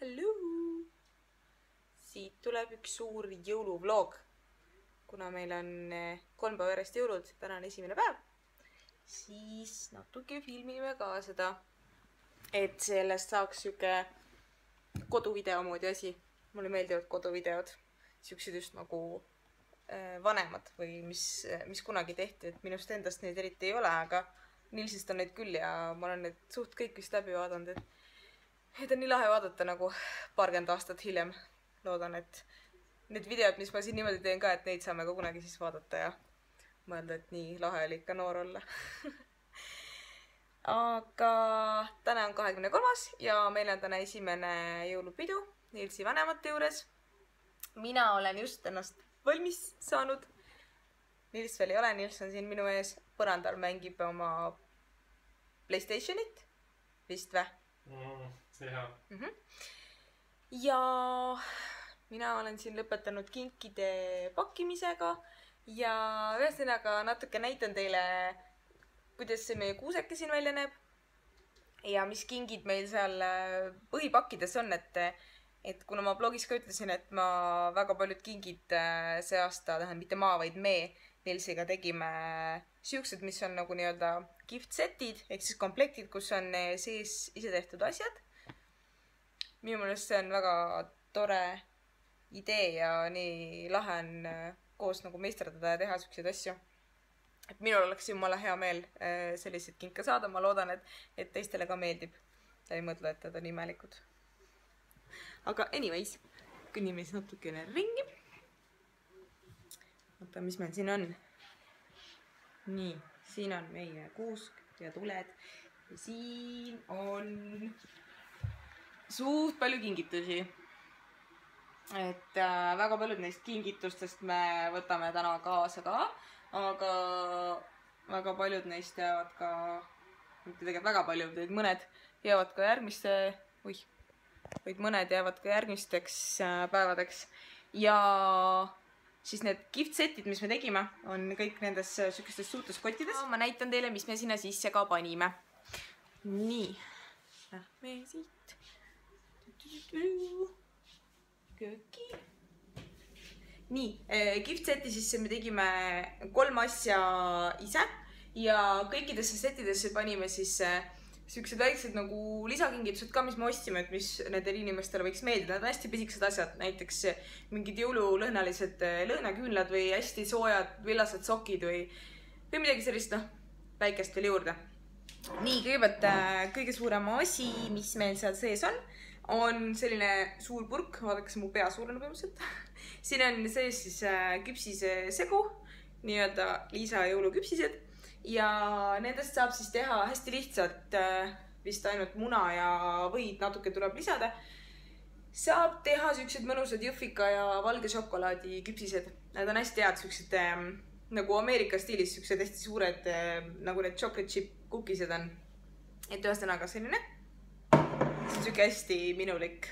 Halloo! Siit tuleb üks suur jõuluvlog. Kuna meil on 3 päeva järjest jõulud, täna on esimene päev, siis natuke filmime ka seda, et sellest saaks siuke koduvideo moodi asi. Mulle meeldivad koduvideod, siuksed just nagu vanemad või mis kunagi tehti, et minust endast neid eriti ei ole, aga Nilsist on neid küll ja ma olen need suht kõik vist läbi vaadanud, et on nii lahe vaadata nagu paarkümmend aastat hiljem. Loodan, et need videod, mis ma siin niimoodi teen ka, et neid saame ka kunagi siis vaadata ja mõelda, et nii lahe oli ikka noor olla. Aga täna on 23. ja meil on täna esimene jõulupidu Nilsi vanemate juures. Mina olen just ennast valmis saanud. Nils veel ei ole, Nils on siin minu ees. Põrandal mängib oma PlayStationit. Vist vä? See hea. Ja mina olen siin lõpetanud kinkide pakkimisega ja ühesõnaga natuke näitan teile, kuidas see meie kuuseke siin välja näeb ja mis kingid meil seal põhipakkides on, et kuna ma blogis ka ütlesin, et ma väga paljud kingid see aasta, mitte ma, vaid me Nilsiga tegime siuksed, mis on nagu nii-öelda gift setid ehk siis komplektid, kus on sees ise tehtud asjad. Minu meelest see on väga tore idee ja nii lahe on koos nagu meisterdada ja teha siukseid asju. Et minul oleks jumala hea meel selliseid kinke saada. Ma loodan, et teistele ka meeldib. Ja ei mõtle, et nad on imelikud. Aga anyways, kõnnime siis natukene ringi. Oota, mis meil siin on? Nii, siin on meie kuusk ja tuled. Ja siin on suht palju kingitusi. Et väga paljud neist kingitustest me võtame täna kaasa ka, aga väga paljud neist jäävad ka, mitte tegelikult väga paljud, vaid mõned jäävad ka järgmisteks päevadeks. Ja siis need gift setid, mis me tegime, on kõik nendes sükestes suurtes kottides. Ma näitan teile, mis me sinna sisse ka panime. Nii, lähme siit. Kööki. Nii, gift seti sisse me tegime 3 asja ise ja kõikidesse setidesse panime siis siuksed väiksed nagu lisakingitused ka, mis me ostsime, et mis nendele inimestele võiks meeldida. Need on hästi pisikesed asjad, näiteks mingid jõululõhnalised lõhnaküünlad või hästi soojad villased sokid või midagi sellist, väikest veel juurde. Nii, kõigepealt kõige suurem asi, mis meil seal sees on selline suur purk, vaadake, mu pea suurene põhimõtteliselt. Siin on sees siis küpsise segu, nii-öelda Liisa jõuluküpsised ja nendest saab siis teha hästi lihtsalt, vist ainult muna ja võid natuke tuleb lisada. Saab teha siuksed mõnusad jõhvika ja valge šokolaadi küpsised. Need on hästi head siuksed nagu Ameerika stiilis, siuksed hästi suured nagu need chocolate chip cookised on. Et ühesõnaga selline. See on siuke hästi minulik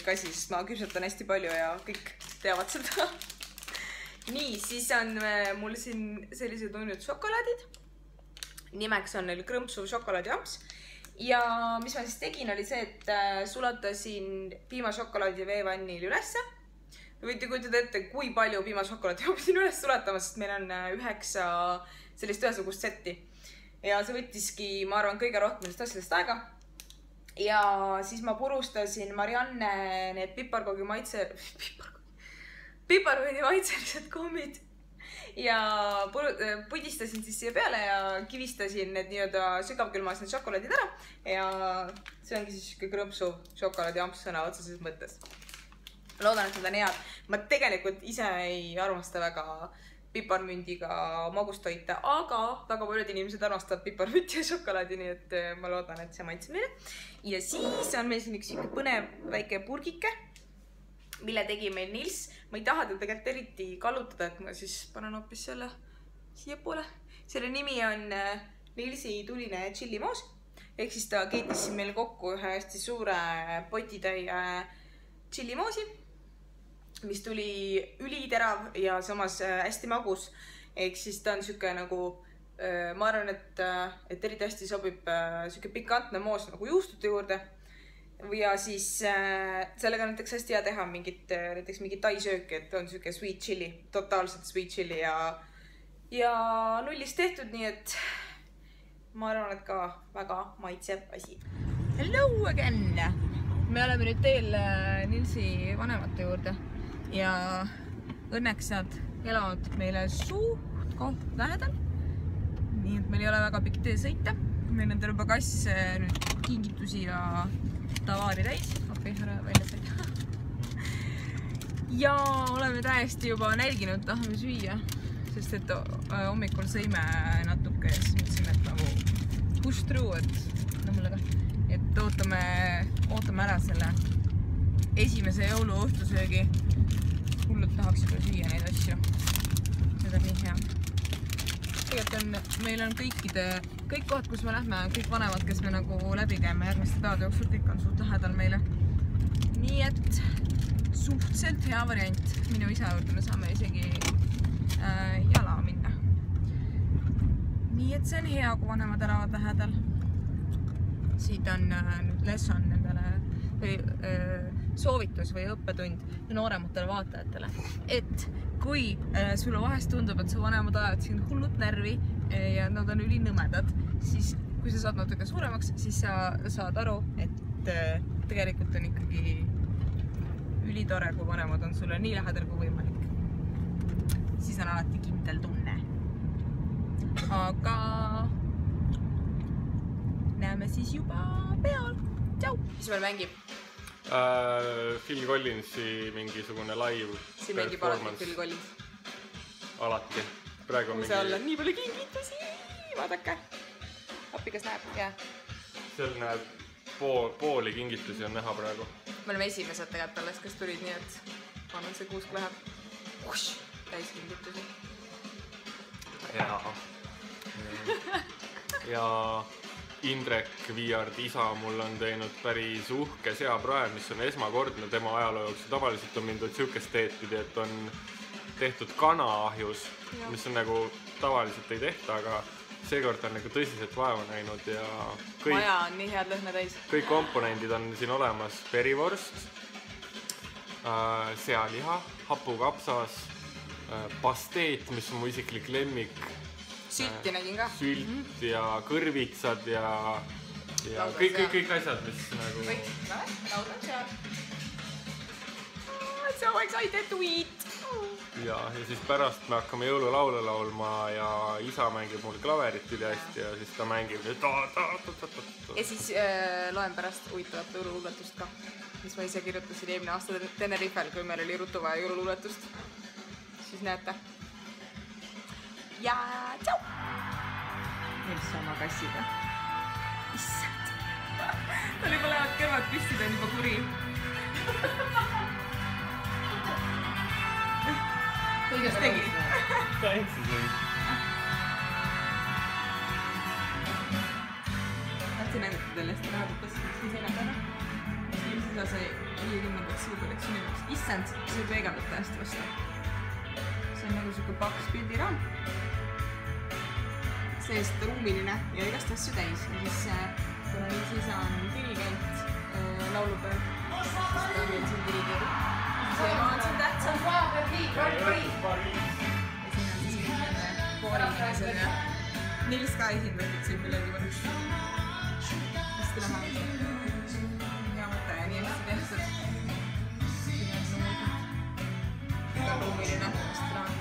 asi, sest ma küpsetan hästi palju ja kõik teavad seda. Nii, siis on mul siin sellised uinud šokolaadid. Nimeks on neil krõmpsuv šokolaadiamps. Ja mis ma siis tegin, oli see, et sulatasin piimašokolaadi ja veevannil ülesse. Võite kujutada ette, kui palju piimašokolaadi ma pidin üles sulatama, sest meil on 9 sellist ühesugust setti. Ja see võttiski, ma arvan, kõige rohkem nendest asjadest aega. Ja siis ma purustasin Marianne need piparkoogi maitselised kommid ja pudistasin siis siia peale ja kivistasin need nii-öelda sügavkülmas need šokolaadid ära ja see ongi siis krõmpsuv šokolaadiamps sõna otseses mõttes. Loodan, et need on head. Ma tegelikult ise ei armasta väga piparmündiga magustoita, aga väga paljud inimesed armastavad piparmünti ja šokolaadi, nii et ma loodan, et see maitseb meile. Ja siis on meil siin üks põnev väike purgike, mille tegi meil Nils. Ma ei taha teda tegelikult eriti kallutada, et ma siis panen hoopis selle siia poole. Selle nimi on Nilsi tuline tšillimoos. Ehk siis ta keetis siin meil kokku ühe hästi suure potitäie tšillimoosi, mis tuli üliterav ja samas hästi magus. Ehk siis ta on siuke nagu, ma arvan, et eriti hästi sobib siuke pikantne moos nagu juustute juurde. ja siis sellega on näiteks hästi hea teha näiteks mingit tai sööki, et on siuke sweet chili, totaalselt sweet chili ja nullist tehtud, nii et ma arvan, et ka väga maitsev asi. Hello again! Me oleme nüüd teel Nilsi vanemate juurde ja õnneks nad elavad meile suht koht lähedal. Nii et meil ei ole väga pikk tee sõita. Meil on terve kass nüüd kingitusi ja tavaari täis. Okei, ära välja sõita. Ja oleme täiesti juba nälginud, tahame süüa, sest et hommikul sõime natuke ja siis mõtlesime, et nagu push through, et ootame ära selle esimese jõuluõhtusöögi. Hullult tahaks juba süüa neid asju. Need on nii hea. Tegelikult meil on kõik kohad, kus me lähme, kõik vanemad, kes me nagu läbi käime järgmiste päevade jooksul, kõik on suht lähedal meile. Nii et suhteliselt hea variant. Minu isa juurde me saame isegi jala minna. Nii et see on hea, kui vanemad elavad lähedal. Siit on nüüd lesson nendele soovitus või õppetund noorematele vaatajatele. Et kui sulle vahest tundub, et su vanemad ajad sind hullut närvi ja nad on ülinõmedad, siis kui sa saad natuke suuremaks, siis sa saad aru, et tegelikult on ikkagi ülitore, kui vanemad on sulle nii lähedal kui võimalik. Siis on alati kindel tunne. Aga näeme siis juba peal. Tšau! Mis meil mängib? Phil Collinsi mingisugune live siin mängib alati Phil Collins. Alati. Praegu on seal on nii palju kingitusi. Vaadake. Appikas näeb, jah. Seal näeb pooli kingitusi on näha praegu. Me oleme esimesed tegelikult alles, kes tulid, nii et annan see kuusk läheb. Täis kingitusi. Ja Indrek Viiard isa mul on teinud päris uhke seaprae, mis on esmakordne tema ajaloo jooksul. Tavaliselt on mindud siukest teed pidi, et on tehtud kanaahjus, mis on nagu tavaliselt ei tehta, aga seekord on nagu tõsiselt vaeva näinud ja maja on nii head lõhna täis. Kõik komponendid on siin olemas. Perivorst, sealiha, hapukapsas, pasteet, mis on mu isiklik lemmik. Sülti nägin ka. Sült ja kõrvitsad ja kõik asjad, mis nagu... Kõik, laudan seal. So excited to eat! Ja siis pärast me hakkame jõululaule laulma ja isa mängib mul klaverit üli hästi ja siis ta mängib nüüd ja siis loen pärast huvitavat jõululuuletust ka, mis ma ise kirjutasin eelmine aasta Tenerifel, kui meil oli rutu vaja jõululuuletust. Siis näete. Ja tšau! Nils oma kassiga. Issand! Tal juba lähevad kõrvad püsti, ta on juba kuri. Kuidas tegi? Tantsisin. Tahtsin näidata teile hästi rahadutas, siis enam. Seda sai 50. suukollektsiooniks. Issand, see peegeldab täiesti vastu. See on nagu siuke paks pildiraam. Seest ruumiline ja igast asju täis. Ja siis kuna Nils isa on dirigent laulupeal, siis ta on meil siin dirigeerib. See ema on siin tähtsam. Ja siin on siis kooriinimesed ja Nils ka esindatud siin millegi võrks. Hästi lähevad. Hea mõte ja nii hästi tehtud. Siin on nuud. Väga ruumiline. Hästi lähevad.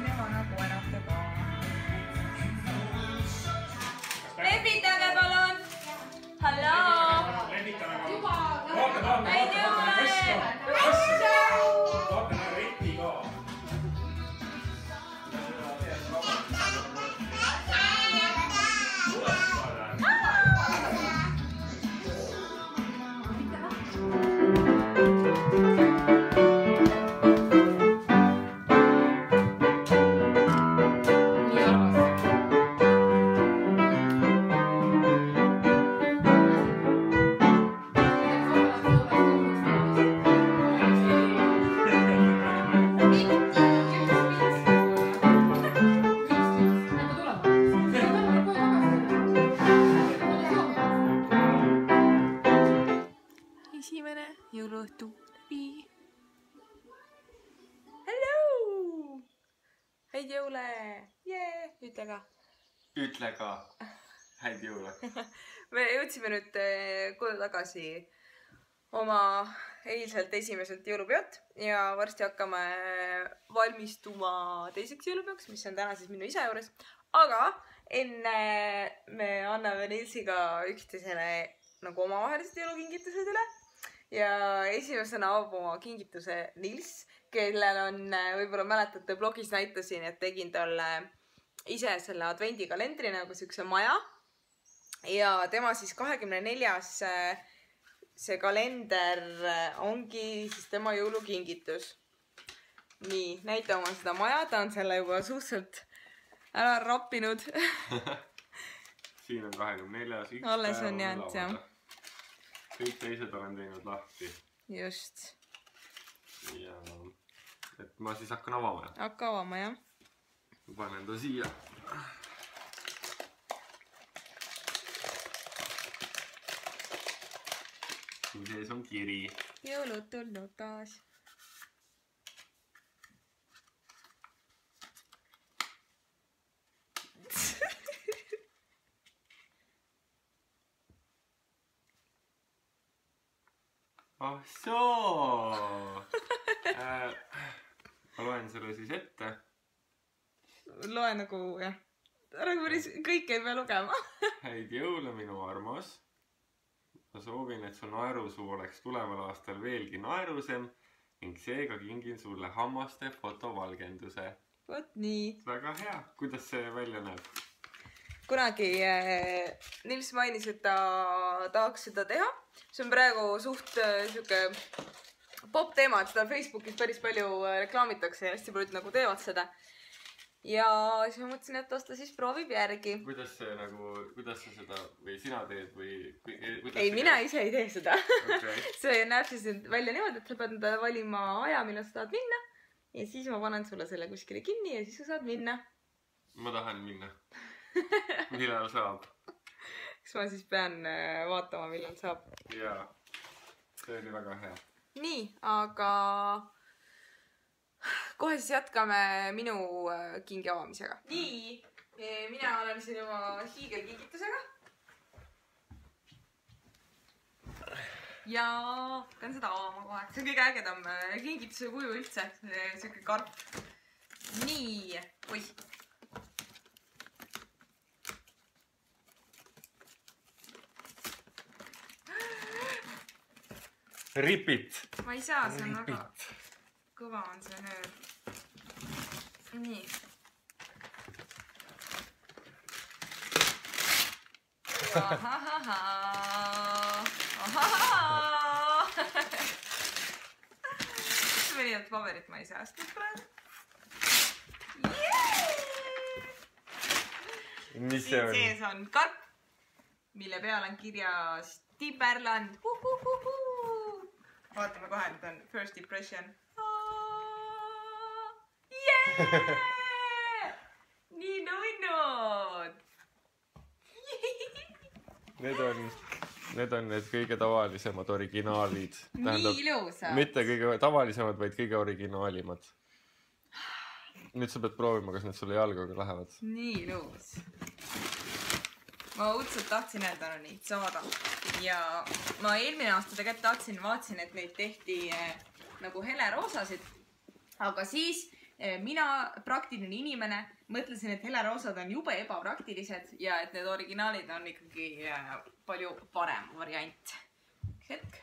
Nema nagu enam teba. Lehvitage palun! Halloo! Häid jõule! Vaata näe reti ka. jõuluõhtu läbi. Hello! Häid jõule! Yeah! Ütle ka. Ütle ka. Häid jõule. Me jõudsime nüüd koju tagasi oma eilselt esimeselt jõulupeolt ja varsti hakkame valmistuma teiseks jõulupeoks, mis on täna siis minu isa juures. Aga enne me anname Nilsiga üksteisele nagu omavahelised jõulukingitused üle. Ja esimesena avab oma kingituse Nils, kellel on, võib-olla mäletate, blogis näitasin, et tegin talle ise selle advendikalendri nagu siukse maja. Ja tema siis 24. see kalender ongi siis tema jõulukingitus. Nii, näita oma seda maja, ta on selle juba suhteliselt ära rappinud. Siin on 24. Alles on jäänud, jah. Kõik teised olen teinud lahti. Just. Ja et ma siis hakkan avama. Hakka avama, jah. Panen ta siia. Siin sees on kiri. Jõulud tulnud taas. Ah soo! Ma loen selle siis ette. Loe nagu, jah. Nagu kõik ei pea lugema. Häid jõule, minu armas. Ma soovin, et su naerusuu oleks tuleval aastal veelgi naerusem ning seega kingin sulle hammaste fotovalgenduse. Vot nii. Väga hea. Kuidas see välja näeb? Kunagi Nils mainis, et ta tahaks seda teha. See on praegu suht siuke pop teema, et seda Facebookis päris palju reklaamitakse ja hästi paljud nagu teevad seda. Ja siis ma mõtlesin, et las ta siis proovib järgi. Kuidas sa seda või sina teed või... Ei, mina ise ei tee seda. Okay. See näeb siis välja niimoodi, et sa pead valima aja, millal sa tahad minna. Ja siis ma panen sulle selle kuskile kinni ja siis sa saad minna. Ma tahan minna. Millal saab? Kas ma siis pean vaatama, millal saab? Jaa, see oli väga hea. Nii, aga kohe siis jätkame minu kingi avamisega. Nii, mina olen siin oma hiigelkingitusega. Ja hakkan seda avama kohe. See on kõige ägedam kingituse kuju üldse. Siuke karp. Nii, oih. Ripit. Ma ei saa, see on väga kõva on see nöör. Nii. Ahahaha. Mõnidat paberit ma ei säästnud praegu. Mis see on? Sees on karp, mille peal on kirjas Tiberland. Vaatame kohe, et on first impression. Nii nunnud! Need on need kõige tavalisemad originaalid. Nii ilusad. Mitte kõige tavalisemad, vaid kõige originaalivad. Nüüd sa pead proovima, kas need sulle jalgaga lähevad. Nii ilus. Ma õudselt tahtsin need neid saada. Ja ma eelmine aasta tegelikult vaatsin, et neid tehti nagu heleroosasid. Aga siis mina, praktiline inimene, mõtlesin, et heleroosad on jube ebapraktilised ja et need originaalid on ikkagi palju parem variant. Hetk.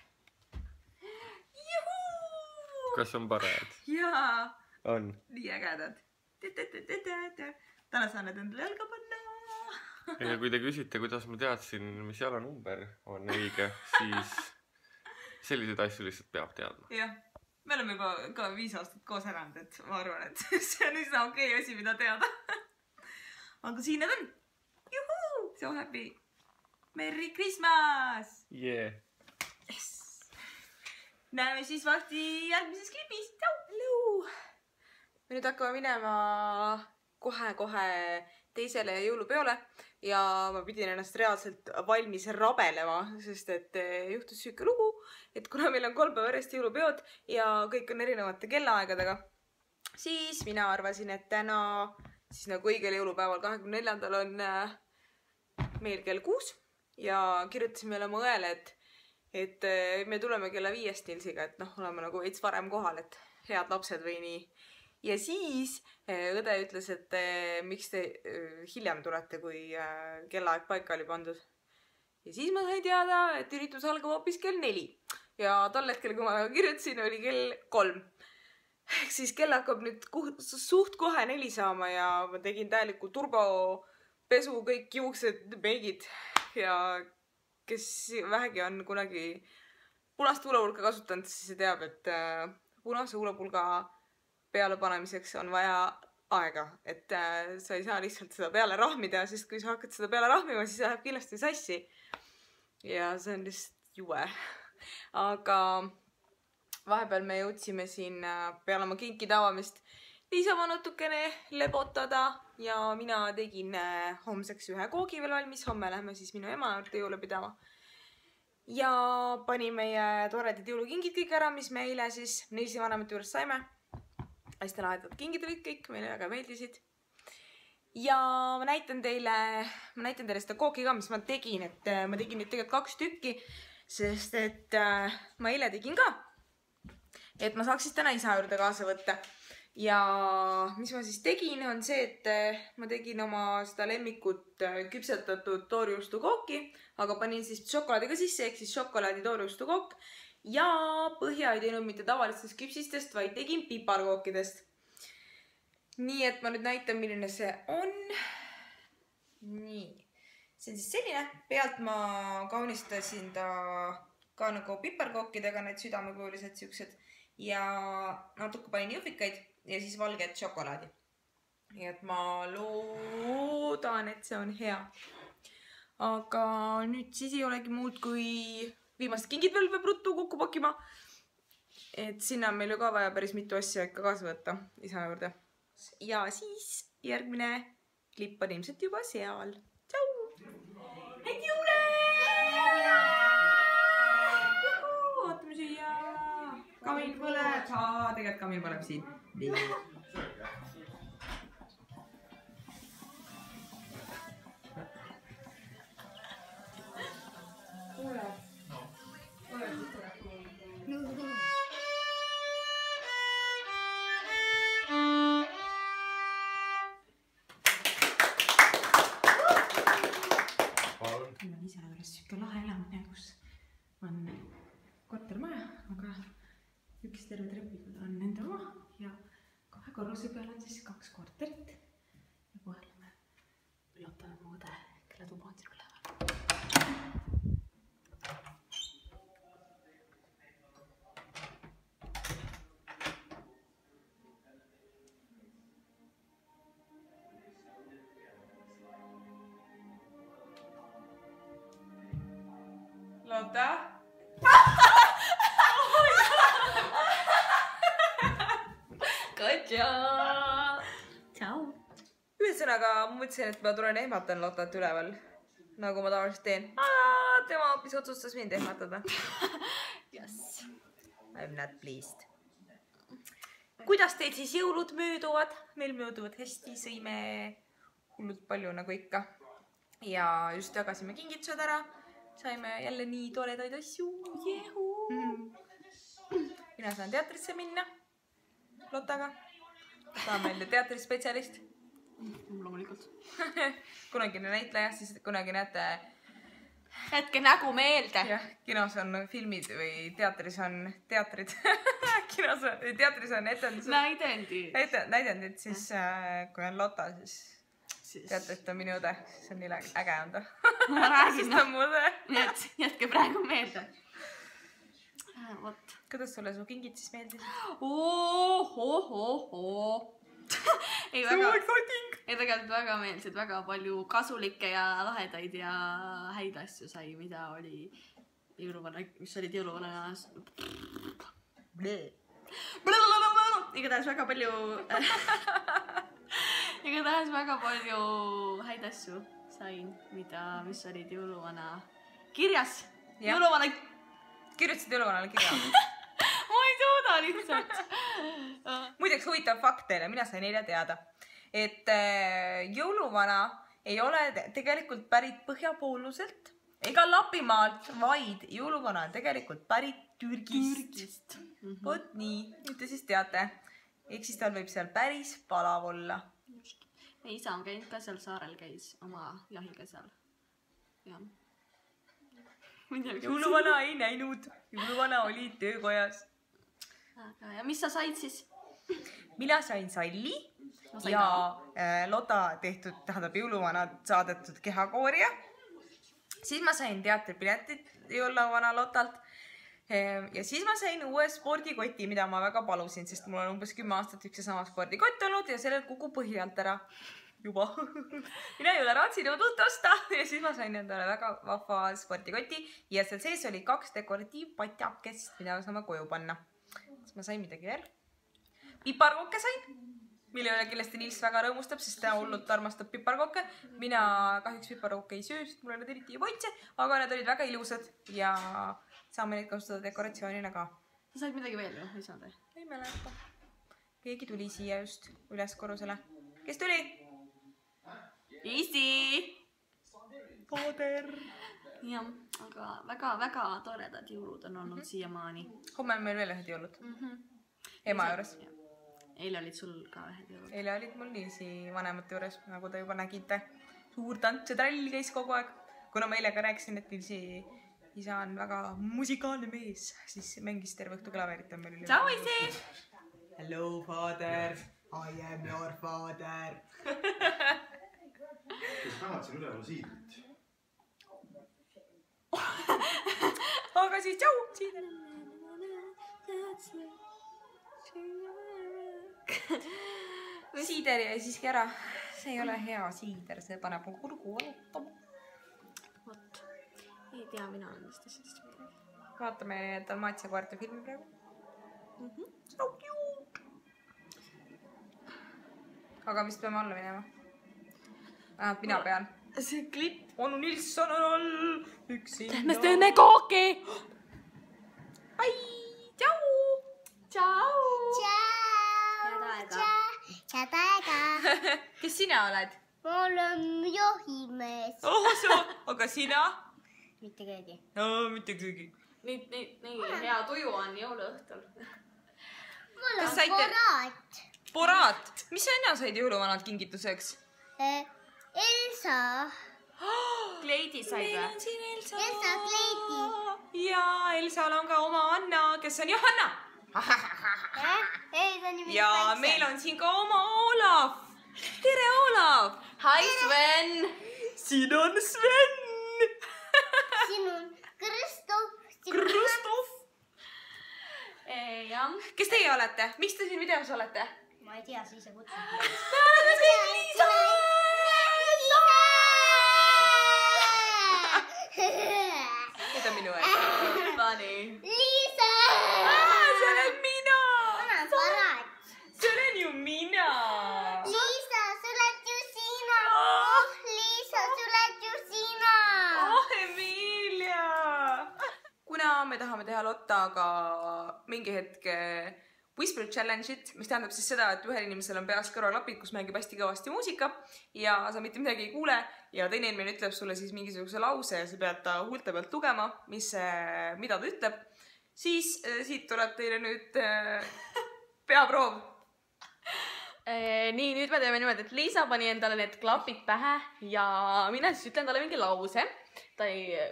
Juhuu! Kas on parajad? Jaa. On. Nii ägedad. Täna saan need endale jalga panna. Ja kui te küsite, kuidas ma teadsin, mis jalanumber on õige, siis selliseid asju lihtsalt peab teadma. Jah. Me oleme juba ka 5 aastat koos elanud, et ma arvan, et see on üsna okei asi, mida teada. Aga siin need on. Juhuu! So happy. Merry Christmas! Yeah. Yes! Näeme siis varsti järgmises klipis. Hello! Me nüüd hakkame minema kohe teisele jõulupeole. ja ma pidin ennast reaalselt valmis rabelema, sest et juhtus siuke lugu, et kuna meil on 3 päeva järjest jõulupeod ja kõik on erinevate kellaaegadega, siis mina arvasin, et täna, siis nagu õigel jõulupäeval 24. on meil kell 6 ja kirjutasime oma õele, et me tuleme kella 5 Nilsiga, et noh, oleme nagu veits varem kohal, et head lapsed või nii. Ja siis õde ütles, et miks te hiljem tulete, kui kellaaeg paika oli pandud. Ja siis ma sain teada, et üritus algab hoopis kell 4. Ja tol hetkel, kui ma kirjutasin, oli kell 3. Ehk siis kell hakkab nüüd suht kohe 4 saama ja ma tegin täieliku turbopesu, kõik juuksed, meigid ja kes vähegi on kunagi punast huulepulka kasutanud, siis see teab, et punase huulepulga pealepanemiseks on vaja aega, et sa ei saa lihtsalt seda peale rahmida, sest kui sa hakkad seda peale rahmima, siis läheb kindlasti sassi. Ja see on lihtsalt jube. Aga vahepeal me jõudsime siin peale oma kinkide avamist niisama natukene lebotada ja mina tegin homseks ühe koogi veel valmis. Homme lähme siis minu ema juurde jõule pidama. Ja panin meie toredad jõulukingid kõik ära, mis me eile siis Nilsi vanemate juures saime. Hästi lahedad kingid olid kõik, meile väga meeldisid. Ja ma näitan teile seda kooki ka, mis ma tegin, et ma tegin nüüd tegelikult 2 tükki, sest et ma eile tegin ka, et ma saaks siis täna isa juurde kaasa võtta. Ja mis ma siis tegin, on see, et ma tegin oma seda lemmikut küpsetatud toorjuustu kooki, aga panin siis šokolaadiga sisse, ehk siis šokolaadi toorjuustu kook. Ja põhja ei teinud mitte tavalistest küpsistest, vaid tegin piparkookidest. Nii, et ma nüüd näitan, milline see on. Nii. See on siis selline. Pealt ma kaunistasin ta ka nagu piparkookidega, need südamekujulised siuksed. Ja natuke panin jõhvikaid ja siis valget šokolaadi. Nii, et ma loodan, et see on hea. Aga nüüd siis ei olegi muud kui viimased kingid veel peab ruttu kokku pakima. Et sinna on meil ju ka vaja päris mitu asja ikka kaasa võtta isa juurde. Ja siis järgmine klipp on ilmselt juba seal. Tšau! Häid jõule! Ootame siia! Kamin põleb! Tegelikult kamin põleb siin. Meil on isa juures siuke lahe elamine, kus on kortermaja, aga üks terve trepikud on nende oma ja 2 korruse peal on siis 2 korterit. Ja kohe lähme üllatame mu õde, kelle tuba on siin üleval. Lotta? Katja! Tšau! Ühesõnaga, ma mõtlesin, et ma tulen ehmatan Lottat üleval, nagu ma tavaliselt teen. Tema hoopis otsustas mind ehmatada. Yes. I'm not pleased. Kuidas teil siis jõulud mööduvad? Meil mööduvad hästi, sõime hullult palju nagu ikka. Ja just jagasime kingitused ära. Saime jälle nii toredaid asju. Jehu! Mina saan teatrisse minna Lottaga. Ta on meil teatrispetsialist. Loomulikult. Kunagine näitleja, siis kunagi näete... Hetke nägu meelde. Jah, kinos on filmid või teatris on teatrid. Teatris on etendused. Näidendid, siis kui on Lotta, siis teate, et on minu õde. See on nii äge on ta. Ma räägin. Siis ta on mu õde. Nii et jätke praegu meelde. Vot. Kuidas sulle su kingid siis meeldisid? Ei, tegelikult väga meeldisid, väga palju kasulikke ja lahedaid ja häid asju sai, mida oli jõuluvana, mis olid jõuluvana igatahes väga palju häid asju sain, mis olid jõuluvana kirjas. Jah. Jõuluvana... Kirjutasid jõuluvanale kirja. Ma ei suuda lihtsalt. Muideks huvitav fakt teile, mina sain eile teada, et jõuluvana ei ole tegelikult pärit põhjapooluselt ega Lapimaalt, vaid jõuluvana on tegelikult pärit Türgist. Vot nii, nüüd te siis teate. Ehk siis tal võib seal päris palav olla. Just. Ja isa on käinud ka seal saarel, käis oma jahiga seal. Ja. Jõuluvana ei näinud. Jõuluvana oli töökojas. Ja mis sa said siis? Mina sain salli ja Lotta tehtud, tähendab jõuluvana saadetud kehakoorja. Siis ma sain teatripiletit jõuluvana Lotalt. Ja siis ma sain uue spordikoti, mida ma väga palusin, sest mul on umbes 10 aastat üks ja sama spordikott olnud ja sellel kukub põhi alt ära. Juba. Mina ei ole raatsinud uut osta ja siis ma sain endale väga vahva spordikoti ja seal sees oli 2 dekoratiivpatjakest, mida saame koju panna. Siis ma sain midagi veel. Piparkokke sain, mille üle kindlasti Nils väga rõõmustab, sest ta hullult armastab piparkokke. Mina kahjuks piparkokke ei söö, sest mulle need eriti ei voitse, aga need olid väga ilusad ja saame neid kasutada dekoratsioonina ka. Sa said midagi veel ju, ei saanud? Ei mäleta. Keegi tuli siia just üles korrusele. Kes tuli? Eesti! Faader! Jah, aga väga-väga toredad jõulud on olnud siiamaani. Homme on meil veel ühed jõulud. Ema juures. Eile olid sul ka ühed jõulud. Eile olid mul niisi vanemate juures, nagu te juba nägite. Suur tants ja trall käis kogu aeg. Kuna ma eile ka rääkisin, et Nilsi isa on väga musikaalne mees, siis mängis terve õhtu klaverit. Ciao, isi! Hello, father! I am your father! Kes tahad siin üleval siidrit? Aga siis tšau! Siider! Siider jäi siiski ära. See ei ole hea siider, see paneb mu kurgu valutama. Vot. Ei tea, mina olen nendest asjadest midagi. Vaatame Dalmatia koerte filmi praegu. So cute! Aga vist peame alla minema. Mina pean. See klipp. Onu Nilsson on all. Üksinda. Me teeme kooki! Ai! Tšau! Tšau! Head aega. Kes sina oled? Ma olen johimees. Aga sina? Mitte keegi. No, mitte keegi. Nii hea tuju on jõuluõhtul. Mul Kas on saite- poraat. Poraat! Mis sina said jõuluvanalt kingituseks? Elsa. Kleidi said Meil või? on siin Elsa. Elsa kleidi. Ja Elsal on ka oma Anna, kes on Johanna. Ei, ta on ju Ja meil on siin ka oma Olav. Tere, Olav! Hi, Sven! Siin on Sven! Siin on Kristof. Kristof! Jah. Kes teie olete? Miks te siin videos olete? Ma ei tea, siis sa kutsud. Liisa! Need on minu aeg. Funny. Liisa! See olen mina! Ma olen poraat. See olen ju mina! Liisa, sa oled ju sina. Liisa, sa oled ju sina. Oh, Emilia! Kuna me tahame teha Lottaga mingi hetk Whisper Challenge'it, mis tähendab siis seda, et ühel inimesel on peas kõrvaklapid, kus mängib hästi kõvasti muusika ja sa mitte midagi ei kuule ja teine inimene ütleb sulle siis mingisuguse lause ja sa pead ta huulte pealt lugema, mida ta ütleb, siis siit tuleb teile nüüd peaproov. Nii, nüüd me teeme niimoodi, et Liisa pani endale need klapid pähe ja mina siis ütlen talle mingi lause.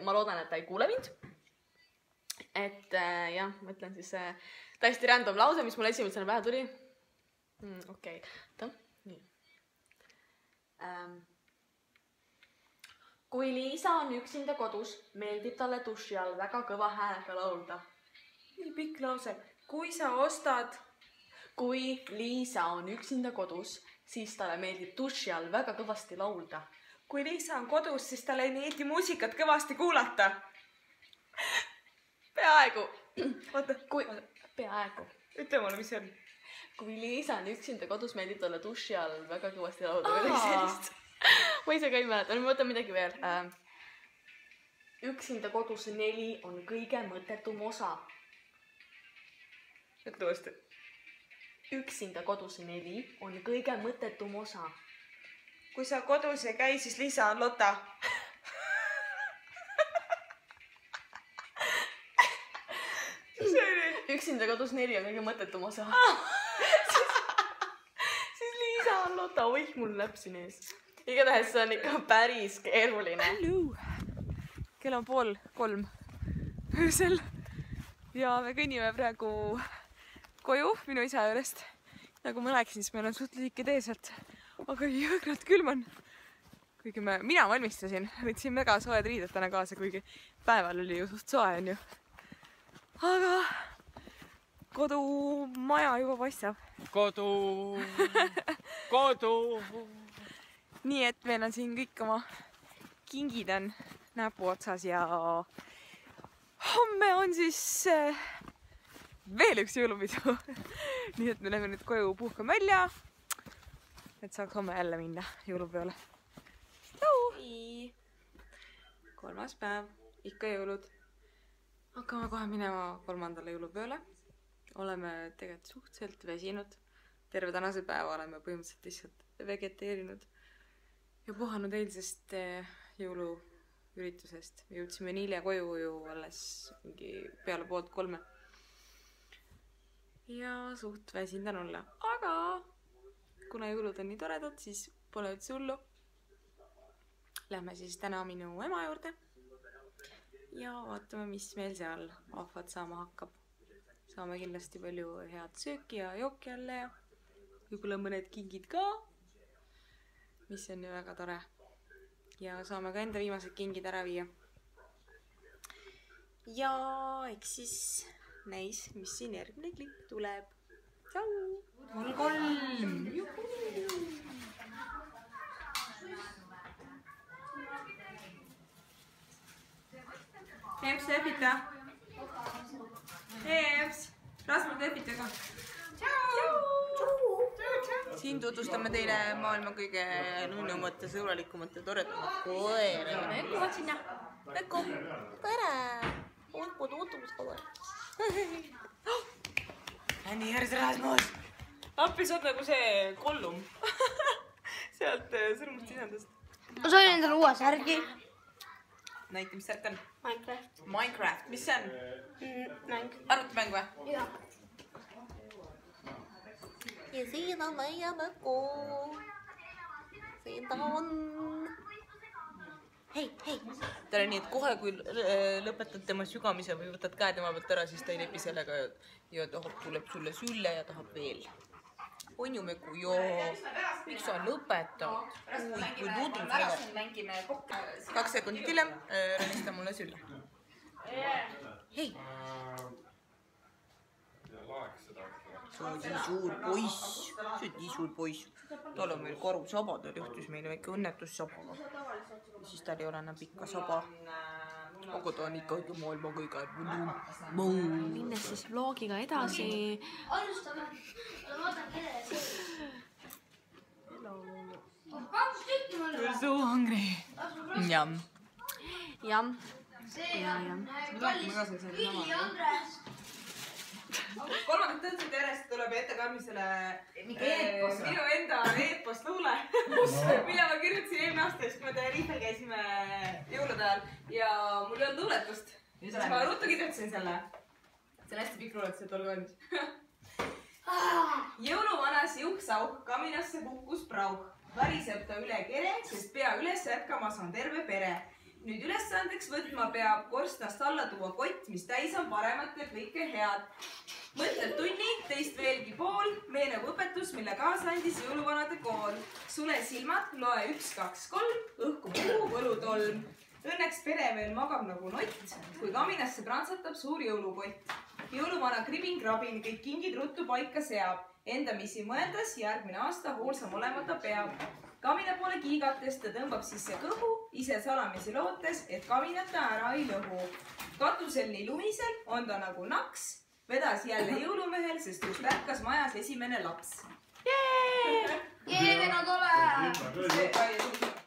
Ma loodan, et ta ei kuule mind. Et jah, ma ütlen siis täiesti random lause, mis mulle esimesena pähe tuli. Okei, nii. Kui Liisa on üksinda kodus, meeldib talle duši all väga kõva häälega laulda. Nii pikk lause. Kui Liisa on üksinda kodus, siis talle meeldib duši all väga kõvasti laulda. Kui Liisa on kodus, siis talle ei meeldi muusikat kõvasti kuulata. Peaaegu. Oota, Peaaegu. ütle mulle, mis see on. Kui Liisa on üksinda kodus, meeldib talle duši all väga kõvasti laulda. ma ise ka ei mäleta, ma mõtlen midagi veel. Üksinda kodus 4 on kõige mõttetum osa. Ütle uuesti. Üksinda kodus 4 on kõige mõttetum osa. Kui sa kodus ei käi, siis Liisa on Lotta. Üksinda kodus 4 on kõige mõttetum osa. siis Liisa on Lotta, oih, mul näpp siin ees. Igatahes see on ikka päris keeruline. Kell on 2:30 öösel ja me kõnnime praegu koju minu isa juurest. Nagu ma rääkisin, siis meil on suht lühike tee sealt, aga jõgralt külm on. Kuigi mina valmistasin, võtsin mega soojad riided täna kaasa, kuigi päeval oli ju suht soe, on ju. Aga kodumaja juba paistab. Kodu. Nii et meil on siin kõik oma kingid on näpu otsas ja homme on siis veel üks jõulupidu. Nii et me läheme nüüd koju puhkame välja, et saaks homme jälle minna jõulupeole. Kolmas päev, ikka jõulud. Hakkame kohe minema 3. jõulupeole. Oleme tegelikult suhteliselt väsinud. Terve tänase päeva oleme põhimõtteliselt lihtsalt vegeteerinud ja puhanud eilsest jõuluüritusest. Me jõudsime nii hilja koju ju alles mingi peale 2:30. Ja suht väsinud on olla. Aga kuna jõulud on nii toredad, siis pole üldse hullu. Lähme siis täna minu ema juurde ja vaatame, mis meil seal ahvad saama hakkab. Saame kindlasti palju head sööki ja jooki jälle ja võib-olla mõned kingid ka, mis on ju väga tore. Ja saame ka enda viimased kingid ära viia. Ja eks siis näis, mis siin järgmine klipp tuleb. Tšau! Mul 3! Eeps, Tefita! Eeps! Rasmus, Tefita ka! Siin tutvustame teile maailma kõige nunnumate, sõbralikumat ja toredamat koera. Nekku on sinna. Nekku. Tere. Oot, ootumus. Nii, järjest Rasmus. Appi, sa oled nagu see Gollum. Sealt Sõrmust isandast. Ma sain endale uue särgi. Näita, mis särk on? Minecraft. Minecraft. Mis see on? Mäng. Arvutimäng või? Jah. Ja siin on meie nägu. Siin ta on. Hei. Ta on nii, et kohe kui lõpetad tema sügamise või võtad käe tema pealt ära, siis ta ei lepi sellega ja tuleb sulle sülle ja tahab veel. On ju Meku? Joo. Miks sa lõpetad? Kui tudu sulle. 2 sekundit hiljem rõnista mulle sülle. Hei. See on nii suur poiss. See on nii suur poiss. Tal on meil karusaba, tal juhtus meile väike õnnetussabaga. Siis tal ei ole enam pikka saba. Aga ta on ikkagi maailma kõige Minnes siis vlogiga edasi. Alustame. You're so hungry. Jam. Jah. Vili Andres. Kolmandat tõtselt järjest tuleb ettekandmisele minu enda eepost luule, mille ma kirjutasin eelmine aasta, sest me Riifel käisime jõulude ajal ja mul ei olnud luuletust. Siis ma ruttu kirjutasin selle. See on hästi pikk luuletus, et olge valmis. Jõuluvanas juhksauh, kaminasse kukkus prauh. Variseb ta üle kere, sest pea üles jätkama saan terve pere. Nüüd ülesandeks võtma peab korstnast alla tuua kott, mis täis on paremat ja kõike head. Mõtled tunni, teist veelgi pool, meenub õpetus, mille kaasa andis jõuluvanade kool. Sule silmad, loe 1, 2, 3, õhku puu, võlutolm. Õnneks pere veel magab nagu nott, kui kaminasse prantsatab suur jõulukott. Jõuluvana kribin-krabin, kõik kingid ruttu paika seab. Endamisi mõeldes järgmine aasta hoolsam olema ta peab. Kamina poole kiigates ta tõmbab sisse kõhu, ise salamisi lootes, et kaminat ta ära ei lõhu. Katusel nii lumisel on ta nagu naks, vedas jälle jõulumehel, sest just ärkas majas esimene laps. Jee, väga tore!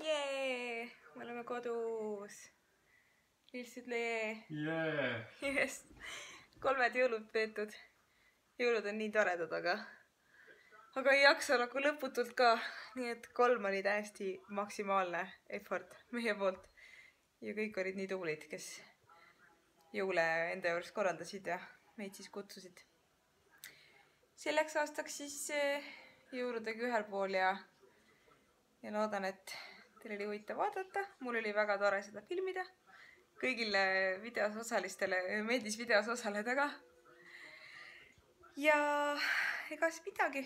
Jee! kodus. Ilsudlee. Yeah. Yes. 3 jõulud peetud. Jõulud on nii toredad, aga ei jaksa nagu lõputult ka. Nii et 3 oli täiesti maksimaalne effort meie poolt. Ja kõik olid nii tublid, kes jõule enda juures korraldasid ja meid siis kutsusid. Selleks aastaks siis jõuludega ühel pool ja loodan, et teil oli huvitav vaadata. Mul oli väga tore seda filmida. Kõigile videos osalistele meeldis videos osaleda ka. Ja egas midagi.